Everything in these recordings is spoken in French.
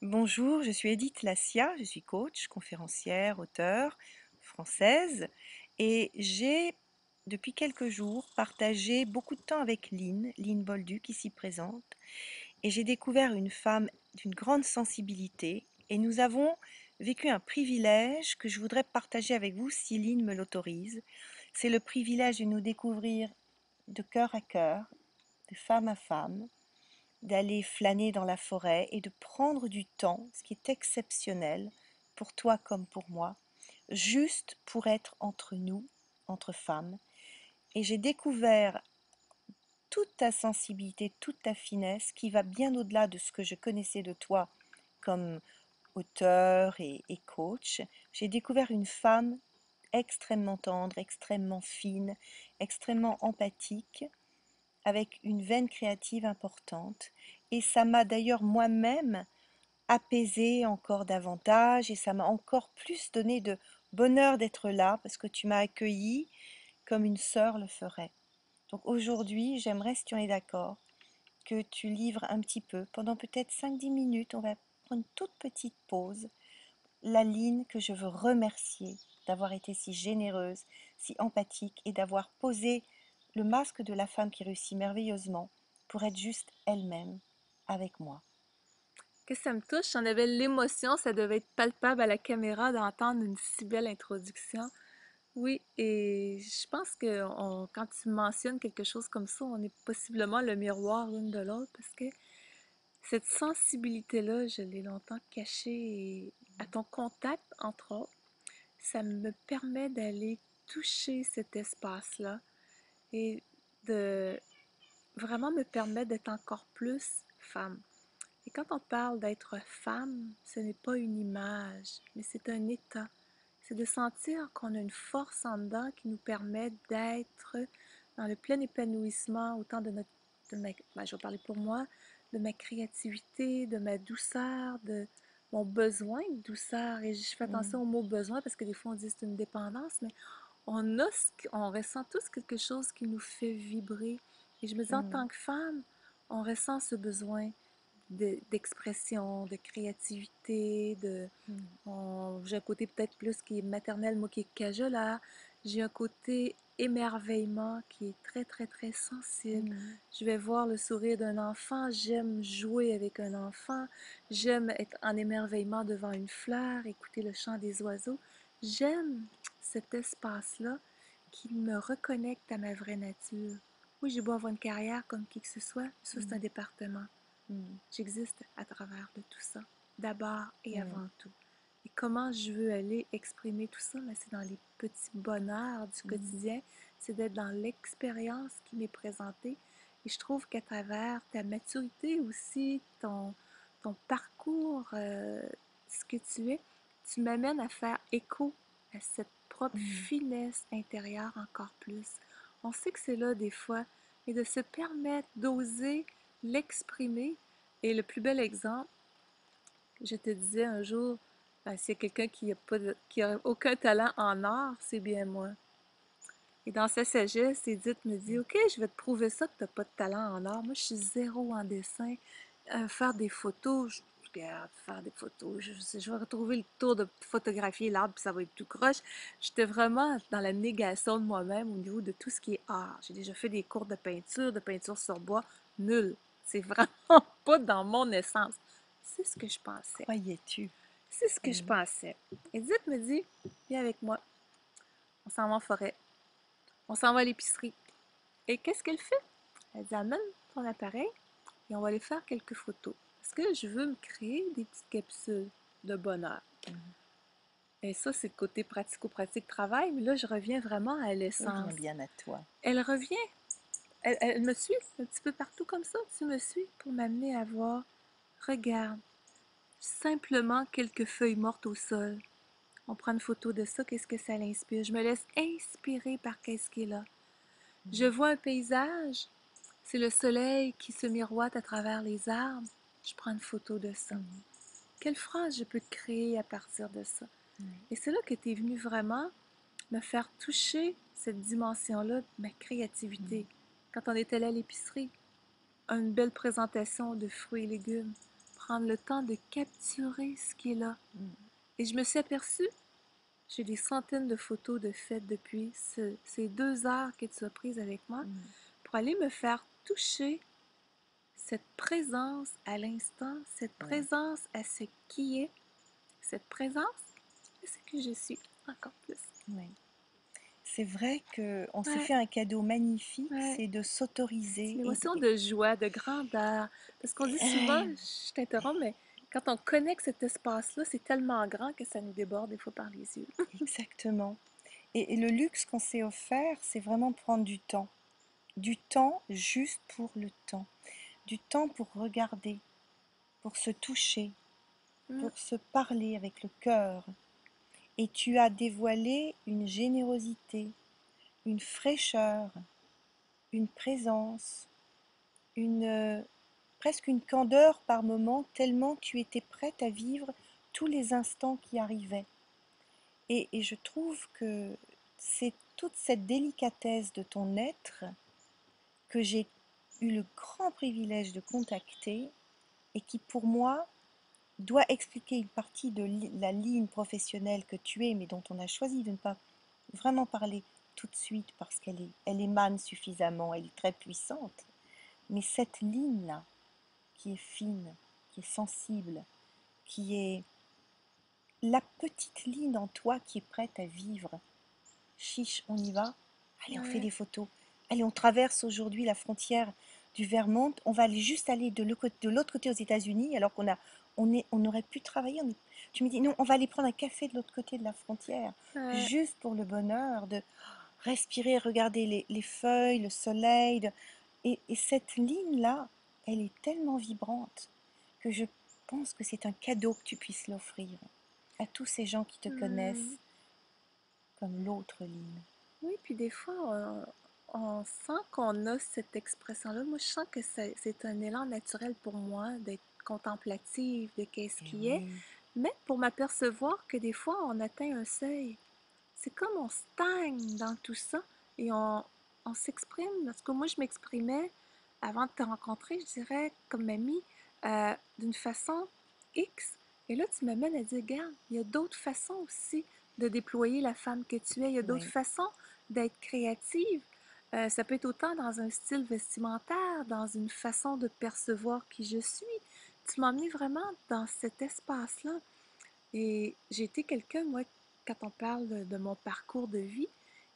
Bonjour, je suis Edith Lassia, je suis coach, conférencière, auteure française et j'ai depuis quelques jours partagé beaucoup de temps avec Lynn Bolduc ici présente et j'ai découvert une femme d'une grande sensibilité et nous avons vécu un privilège que je voudrais partager avec vous si Lynn me l'autorise. C'est le privilège de nous découvrir de cœur à cœur, de femme à femme, d'aller flâner dans la forêt et de prendre du temps, ce qui est exceptionnel pour toi comme pour moi, juste pour être entre nous, entre femmes. Et j'ai découvert toute ta sensibilité, toute ta finesse qui va bien au-delà de ce que je connaissais de toi comme auteur et coach. J'ai découvert une femme extrêmement tendre, extrêmement fine, extrêmement empathique, avec une veine créative importante. Et ça m'a d'ailleurs moi-même apaisée encore davantage et ça m'a encore plus donné de bonheur d'être là parce que tu m'as accueillie comme une sœur le ferait. Donc aujourd'hui, j'aimerais, si tu en es d'accord, que tu livres un petit peu, pendant peut-être 5-10 minutes, on va prendre une toute petite pause, la ligne que je veux remercier d'avoir été si généreuse, si empathique et d'avoir posé le masque de la femme qui réussit merveilleusement pour être juste elle-même avec moi. Que ça me touche, j'en avais l'émotion, ça devait être palpable à la caméra d'entendre une si belle introduction. Oui, et je pense que quand tu mentionnes quelque chose comme ça, on est possiblement le miroir l'une de l'autre parce que cette sensibilité-là, je l'ai longtemps cachée et à ton contact, entre autres, ça me permet d'aller toucher cet espace-là et de vraiment me permettre d'être encore plus femme. Et quand on parle d'être femme, ce n'est pas une image, mais c'est un état. C'est de sentir qu'on a une force en dedans qui nous permet d'être dans le plein épanouissement, autant de notre, je vais parler pour moi, de ma créativité, de ma douceur, de mon besoin de douceur. Et je fais attention Mm, au mot besoin parce que des fois on dit c'est une dépendance, mais on ressent tous quelque chose qui nous fait vibrer. Et je me dis en mm, tant que femme, on ressent ce besoin d'expression, de créativité, mm, j'ai un côté peut-être plus qui est maternel, moi qui est cajola. J'ai un côté émerveillement qui est très, très, très sensible. mm, Je vais voir le sourire d'un enfant, j'aime jouer avec un enfant, j'aime être en émerveillement devant une fleur, écouter le chant des oiseaux. J'aime cet espace-là qui me reconnecte à ma vraie nature. Oui, j'ai beau avoir une carrière comme qui que ce soit, ça c'est un mm, département. mm, J'existe à travers de tout ça, d'abord et mm, avant tout. Et comment je veux aller exprimer tout ça? Mais c'est dans les petits bonheurs du mm, quotidien, c'est d'être dans l'expérience qui m'est présentée. Et je trouve qu'à travers ta maturité aussi, ton parcours, ce que tu es, tu m'amènes à faire écho à cette propre mm, finesse intérieure encore plus. On sait que c'est là des fois, mais de se permettre d'oser l'exprimer. Et le plus bel exemple, je te disais un jour, ben, s'il y a quelqu'un qui a aucun talent en art, c'est bien moi. Et dans sa sagesse, Edith me dit, OK, je vais te prouver ça que tu n'as pas de talent en art. Moi, je suis zéro en dessin. Faire des photos, regarde, faire des photos, je vais retrouver le tour de photographier l'arbre, puis ça va être tout croche. J'étais vraiment dans la négation de moi-même au niveau de tout ce qui est art. J'ai déjà fait des cours de peinture sur bois, nul. C'est vraiment pas dans mon essence. C'est ce que je pensais. Croyais-tu? C'est ce que je Mm, pensais. Edith me dit, viens avec moi, on s'en va en forêt, on s'en va à l'épicerie. Et qu'est-ce qu'elle fait? Elle dit, amène ton appareil et on va aller faire quelques photos. Parce que je veux me créer des petites capsules de bonheur. mm. Et ça, c'est le côté pratico-pratique travail, mais là, je reviens vraiment à Reviens l'essence. bien à toi. Elle revient, elle me suit un petit peu partout comme ça. Tu me suis pour m'amener à voir, regarde, simplement quelques feuilles mortes au sol. On prend une photo de ça, qu'est-ce que ça l'inspire? Je me laisse inspirer par qu'est-ce qui est là. Je Mm, vois un paysage, c'est le soleil qui se miroite à travers les arbres. Je prends une photo de ça. mm, Quelle phrase je peux créer à partir de ça? mm, Et c'est là que tu es venu vraiment me faire toucher cette dimension-là de ma mm, créativité. Quand on est allé à l'épicerie, une belle présentation de fruits et légumes. prendre le temps de capturer ce qui est là. Mm, Et je me suis aperçue, j'ai des centaines de photos de fêtes depuis ces 2 heures que tu as prises avec moi mm, pour aller me faire toucher cette présence à l'instant, cette ouais, présence à ce qui est, cette présence à ce que je suis encore plus. ouais. C'est vrai qu'on s'est Ouais, fait un cadeau magnifique, ouais. c'est de C'est s'autoriser une et, émotion de joie, de grandeur. Parce qu'on dit souvent, eh, je t'interromps, mais quand on connecte cet espace-là, c'est tellement grand que ça nous déborde des fois par les yeux. exactement. Et le luxe qu'on s'est offert, c'est vraiment prendre du temps. Du temps juste pour le temps. Du temps pour regarder, pour se toucher, Mm, pour se parler avec le cœur. Et tu as dévoilé une générosité, une fraîcheur, une présence, une presque une candeur par moments, tellement tu étais prête à vivre tous les instants qui arrivaient. Et je trouve que c'est toute cette délicatesse de ton être que j'ai eu le grand privilège de contacter et qui pour moi doit expliquer une partie de la ligne professionnelle que tu es, mais dont on a choisi de ne pas vraiment parler tout de suite parce elle émane suffisamment, elle est très puissante. Mais cette ligne-là, qui est fine, qui est sensible, qui est la petite ligne en toi qui est prête à vivre. Chiche, on y va. Allez, on fait ouais. des photos. Allez, on traverse aujourd'hui la frontière du Vermont. On va aller juste aller de l'autre côté aux États-Unis, alors on aurait pu travailler. Tu me dis, non, on va aller prendre un café de l'autre côté de la frontière, Ouais. juste pour le bonheur de respirer, regarder les feuilles, le soleil. Et cette ligne-là, elle est tellement vibrante que je pense que c'est un cadeau que tu puisses l'offrir à tous ces gens qui te Hmm. connaissent comme l'autre ligne. Oui, puis des fois, on sent qu'on a cette expression-là. Moi, je sens que c'est un élan naturel pour moi d'être contemplative de qu'est-ce Et qui est, oui, mais pour m'apercevoir que des fois, on atteint un seuil. C'est comme on stagne dans tout ça et on s'exprime. Parce que moi, je m'exprimais avant de te rencontrer, je dirais, comme mamie, d'une façon X. Et là, tu m'amènes à dire, regarde, il y a d'autres façons aussi de déployer la femme que tu es. Il y a d'autres oui, façons d'être créative. Ça peut être autant dans un style vestimentaire, dans une façon de percevoir qui je suis. Tu m'as emmené vraiment dans cet espace-là. Et j'ai été quelqu'un, moi, quand on parle de mon parcours de vie,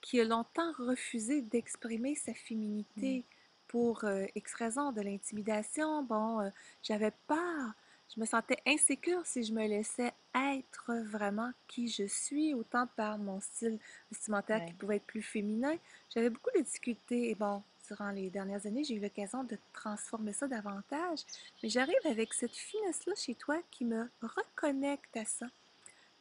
qui a longtemps refusé d'exprimer sa mm, féminité pour X raisons, de l'intimidation. Bon, j'avais peur. Je me sentais insécure si je me laissais être vraiment qui je suis, autant par mon style vestimentaire qui ouais, pouvait être plus féminin. J'avais beaucoup de difficultés. Et bon, durant les dernières années, j'ai eu l'occasion de transformer ça davantage. Mais j'arrive avec cette finesse-là chez toi qui me reconnecte à ça.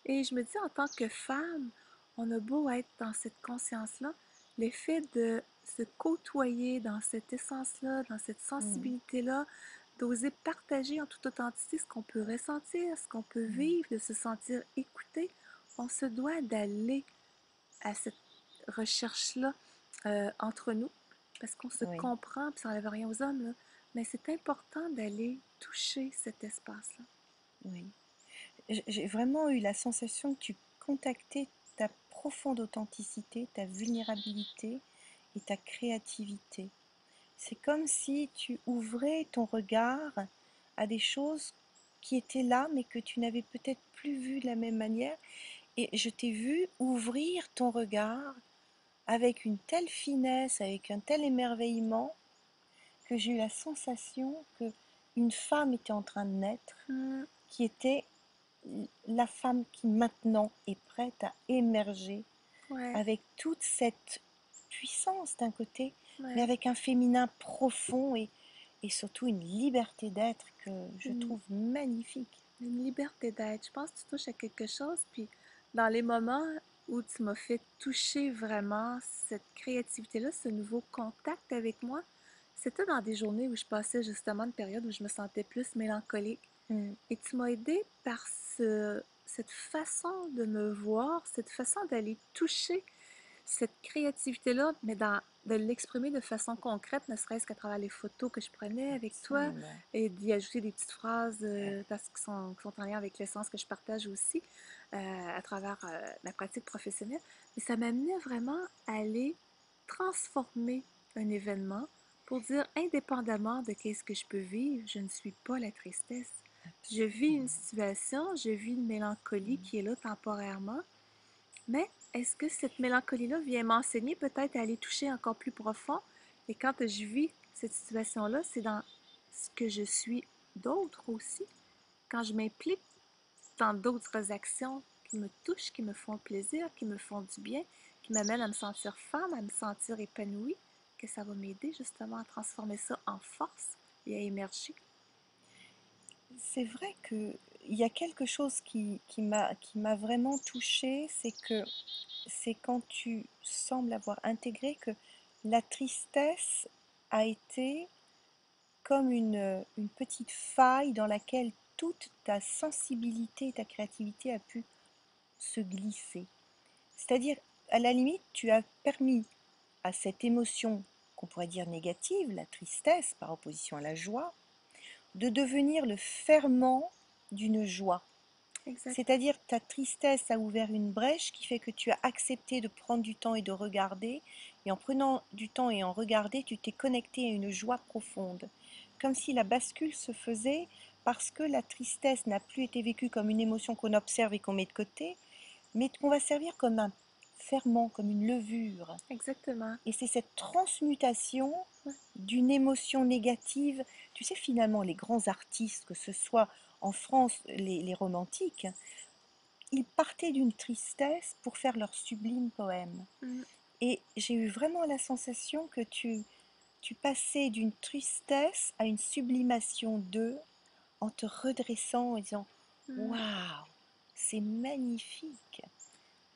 Et je me dis, en tant que femme, on a beau être dans cette conscience-là, l'effet de se côtoyer dans cette essence-là, dans cette mm, sensibilité-là, d'oser partager en toute authenticité ce qu'on peut ressentir, ce qu'on peut mm, vivre, de se sentir écouté, on se doit d'aller à cette recherche-là entre nous, parce qu'on se oui, comprend, puis ça n'enlève rien aux hommes, là, mais c'est important d'aller toucher cet espace-là. oui. J'ai vraiment eu la sensation que tu contactais ta profonde authenticité, ta vulnérabilité et ta créativité. C'est comme si tu ouvrais ton regard à des choses qui étaient là, mais que tu n'avais peut-être plus vues de la même manière. Et je t'ai vu ouvrir ton regard avec une telle finesse, avec un tel émerveillement, que j'ai eu la sensation que une femme était en train de naître, Mm, qui était la femme qui maintenant est prête à émerger ouais, avec toute cette puissance d'un côté, mais ouais. avec un féminin profond et surtout une liberté d'être que je Une, trouve magnifique. une liberté d'être. Je pense que tu touches à quelque chose, puis dans les moments où tu m'as fait toucher vraiment cette créativité-là, ce nouveau contact avec moi, c'était dans des journées où je passais justement une période où je me sentais plus mélancolique. Mm, Et tu m'as aidé par cette façon de me voir, cette façon d'aller toucher cette créativité-là, mais de l'exprimer de façon concrète, ne serait-ce qu'à travers les photos que je prenais avec toi, Absolument. et d'y ajouter des petites phrases parce qui sont en lien avec l'essence que je partage aussi à travers ma pratique professionnelle. Mais ça m'amenait vraiment à aller transformer un événement pour dire, indépendamment de qu'est-ce que je peux vivre, je ne suis pas la tristesse. Je vis une Absolument. situation, je vis une mélancolie Mm. qui est là temporairement, mais est-ce que cette mélancolie-là vient m'enseigner peut-être à aller toucher encore plus profond? Et quand je vis cette situation-là, c'est dans ce que je suis d'autre aussi. Quand je m'implique dans d'autres actions qui me touchent, qui me font plaisir, qui me font du bien, qui m'amènent à me sentir femme, à me sentir épanouie, que ça va m'aider justement à transformer ça en force et à émerger. C'est vrai que il y a quelque chose qui m'a vraiment touchée, c'est quand tu sembles avoir intégré que la tristesse a été comme une petite faille dans laquelle toute ta sensibilité et ta créativité a pu se glisser. C'est-à-dire, à la limite, tu as permis à cette émotion qu'on pourrait dire négative, la tristesse par opposition à la joie, de devenir le ferment d'une joie. Exact. C'est-à-dire ta tristesse a ouvert une brèche qui fait que tu as accepté de prendre du temps et de regarder, et en prenant du temps et en regarder, tu t'es connecté à une joie profonde, comme si la bascule se faisait parce que la tristesse n'a plus été vécue comme une émotion qu'on observe et qu'on met de côté, mais qu'on va servir comme un ferment, comme une levure. Exactement. Et c'est cette transmutation Ouais. d'une émotion négative. Tu sais, finalement, les grands artistes, que ce soit en France, les romantiques, ils partaient d'une tristesse pour faire leur sublime poème. Mm. Et j'ai eu vraiment la sensation que tu passais d'une tristesse à une sublimation d'eux en te redressant, en disant Mm. waouh, c'est magnifique.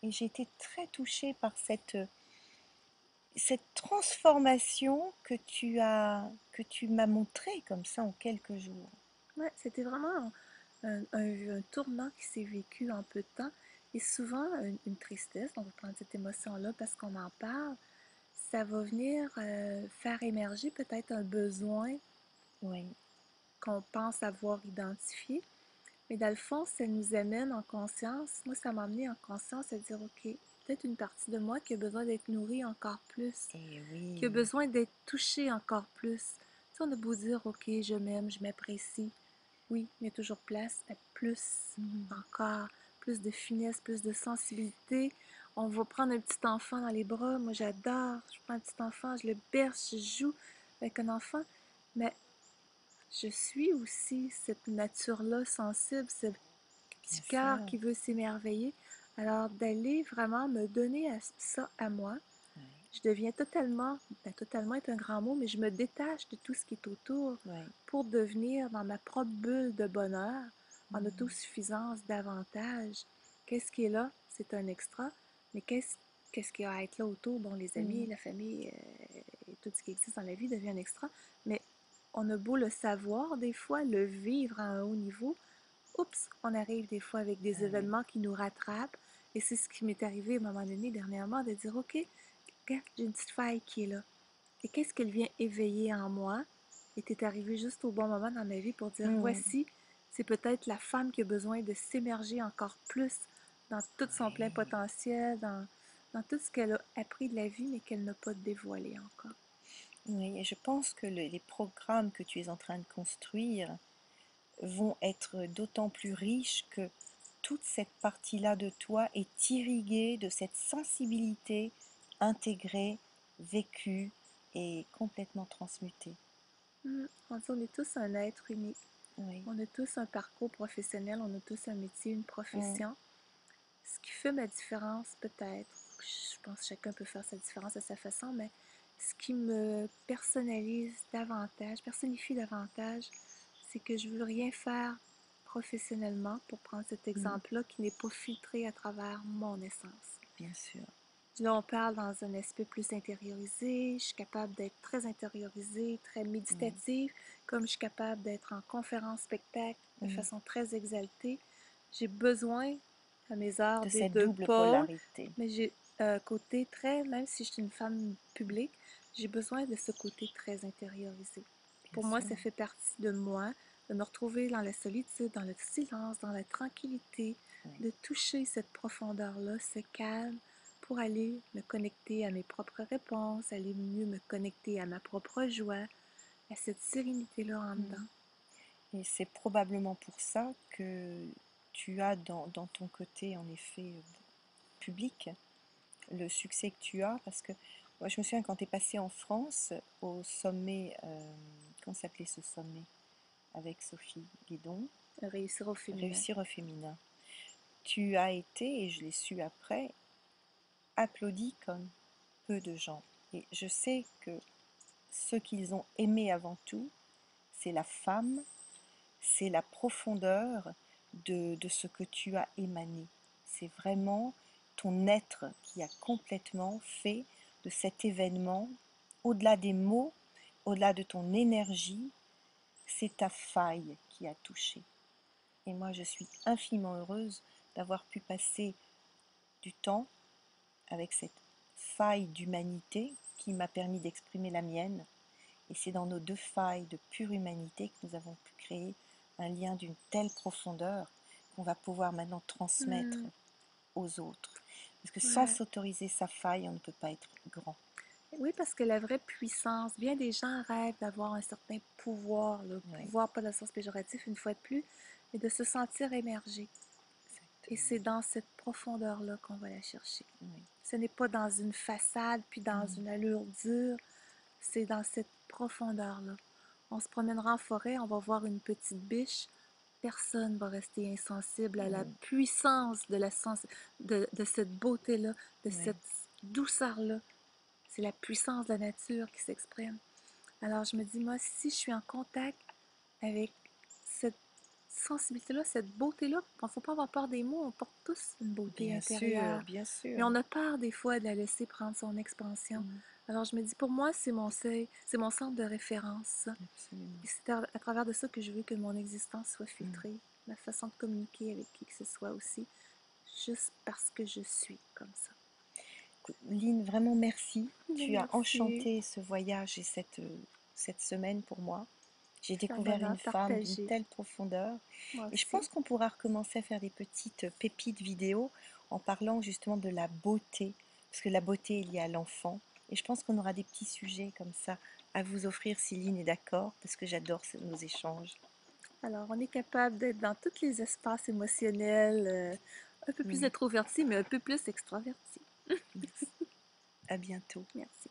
Et j'ai été très touchée par cette transformation que tu m'as montrée comme ça en quelques jours. Ouais, c'était vraiment un tournant qui s'est vécu en peu de temps. Et souvent, une tristesse, on va prendre cette émotion-là parce qu'on en parle, ça va venir faire émerger peut-être un besoin Oui. qu'on pense avoir identifié. Mais dans le fond, ça nous amène en conscience. Moi, ça m'a amené en conscience à dire, OK, peut-être une partie de moi qui a besoin d'être nourrie encore plus, Et qui a oui. besoin d'être touchée encore plus. Tu sais, on a beau dire, OK, je m'aime, je m'apprécie. Oui, il y a toujours place à plus Mhm. encore, plus de finesse, plus de sensibilité. On va prendre un petit enfant dans les bras. Moi, j'adore. Je prends un petit enfant, je le berce, je joue avec un enfant. Mais je suis aussi cette nature-là sensible, ce petit Bien cœur sûr. qui veut s'émerveiller. Alors, d'aller vraiment me donner ça à moi, Oui. je deviens totalement, ben, totalement est un grand mot, mais je me détache de tout ce qui est autour Oui. pour devenir dans ma propre bulle de bonheur, en Mhm. autosuffisance davantage. Qu'est-ce qui est là? C'est un extra, mais qu'est-ce qu'il y a à être là autour? Bon, les amis, Mhm. la famille et tout ce qui existe dans la vie devient un extra, mais on a beau le savoir des fois, le vivre à un haut niveau, oups, on arrive des fois avec des Ah oui. événements qui nous rattrapent. Et c'est ce qui m'est arrivé à un moment donné dernièrement, de dire, OK, regarde, j'ai une petite faille qui est là. Et qu'est-ce qu'elle vient éveiller en moi? Et t'es arrivé juste au bon moment dans ma vie pour dire, Mhm. voici, c'est peut-être la femme qui a besoin de s'émerger encore plus dans tout son plein Oui. potentiel, dans tout ce qu'elle a appris de la vie, mais qu'elle n'a pas dévoilé encore. Oui, et je pense que les programmes que tu es en train de construire vont être d'autant plus riches que toute cette partie-là de toi est irriguée de cette sensibilité intégrée, vécue et complètement transmutée. On est tous un être unique. Oui. On a tous un parcours professionnel, on a tous un métier, une Mm. profession. Ce qui fait ma différence, peut-être, je pense que chacun peut faire sa différence à sa façon, mais ce qui me personnalise davantage, personnifie davantage, c'est que je veux rien faire professionnellement, pour prendre cet Mm. exemple-là, qui n'est pas filtré à travers mon essence. Bien sûr. Là, on parle dans un aspect plus intériorisé. Je suis capable d'être très intériorisée, très Oui. méditative, comme je suis capable d'être en conférence-spectacle de Mm. façon très exaltée. J'ai besoin, à mes heures, De des cette deux double pôles, polarité. mais côté très, même si je suis une femme publique, j'ai besoin de ce côté très intériorisé. Bien Pour moi, sûr. ça fait partie de moi, de me retrouver dans la solitude, dans le silence, dans la tranquillité, Oui. de toucher cette profondeur-là, ce calme, pour aller me connecter à mes propres réponses, aller mieux me connecter à ma propre joie, à cette sérénité-là en dedans. Mhm. Et c'est probablement pour ça que tu as dans ton côté, en effet, public, le succès que tu as, parce que moi, je me souviens quand tu es passé en France au sommet, comment s'appelait ce sommet avec Sophie Guédon, Réussir au féminin. Réussir au féminin. Tu as été, et je l'ai su après, applaudi comme peu de gens. Et je sais que ce qu'ils ont aimé avant tout, c'est la femme, c'est la profondeur de ce que tu as émané. C'est vraiment ton être qui a complètement fait de cet événement, au-delà des mots, au-delà de ton énergie, c'est ta faille qui a touché. Et moi, je suis infiniment heureuse d'avoir pu passer du temps avec cette faille d'humanité qui m'a permis d'exprimer la mienne. Et c'est dans nos deux failles de pure humanité que nous avons pu créer un lien d'une telle profondeur qu'on va pouvoir maintenant transmettre Hmm, aux autres. Parce que sans ouais. s'autoriser sa faille, on ne peut pas être grand. Oui, parce que la vraie puissance, bien des gens rêvent d'avoir un certain pouvoir, le Oui, pouvoir pas dans le sens péjoratif une fois de plus, mais de se sentir émerger. Et c'est exactement. dans cette profondeur-là qu'on va la chercher. Oui. Ce n'est pas dans une façade, puis dans Mm. une allure dure, c'est dans cette profondeur-là. On se promènera en forêt, on va voir une petite biche, personne ne va rester insensible à la Mm. puissance de cette beauté-là, de Oui. cette douceur-là. C'est la puissance de la nature qui s'exprime. Alors je me dis, moi, si je suis en contact avec cette sensibilité-là, cette beauté-là, il ne faut pas avoir peur des mots, on porte tous une beauté Bien sûr, intérieure, bien mais sûr. on a peur des fois de la laisser prendre son expansion. Mm. Alors je me dis, pour moi, c'est mon centre de référence. Absolument. Et c'est à travers de ça que je veux que mon existence soit Mm. filtrée, ma façon de communiquer avec qui que ce soit aussi, juste parce que je suis comme ça. Lynn, vraiment merci. Tu as Merci, enchanté ce voyage et cette semaine pour moi. J'ai c'est un découvert une bonheur femme d'une partagé. telle profondeur Moi et je aussi. pense qu'on pourra recommencer à faire des petites pépites vidéo en parlant justement de la beauté, parce que la beauté est liée à l'enfant et je pense qu'on aura des petits sujets comme ça à vous offrir si Lynn est d'accord, parce que j'adore nos échanges. Alors, on est capable d'être dans tous les espaces émotionnels, un peu plus Mm. introvertis, mais un peu plus extravertis. Merci. À bientôt. Merci.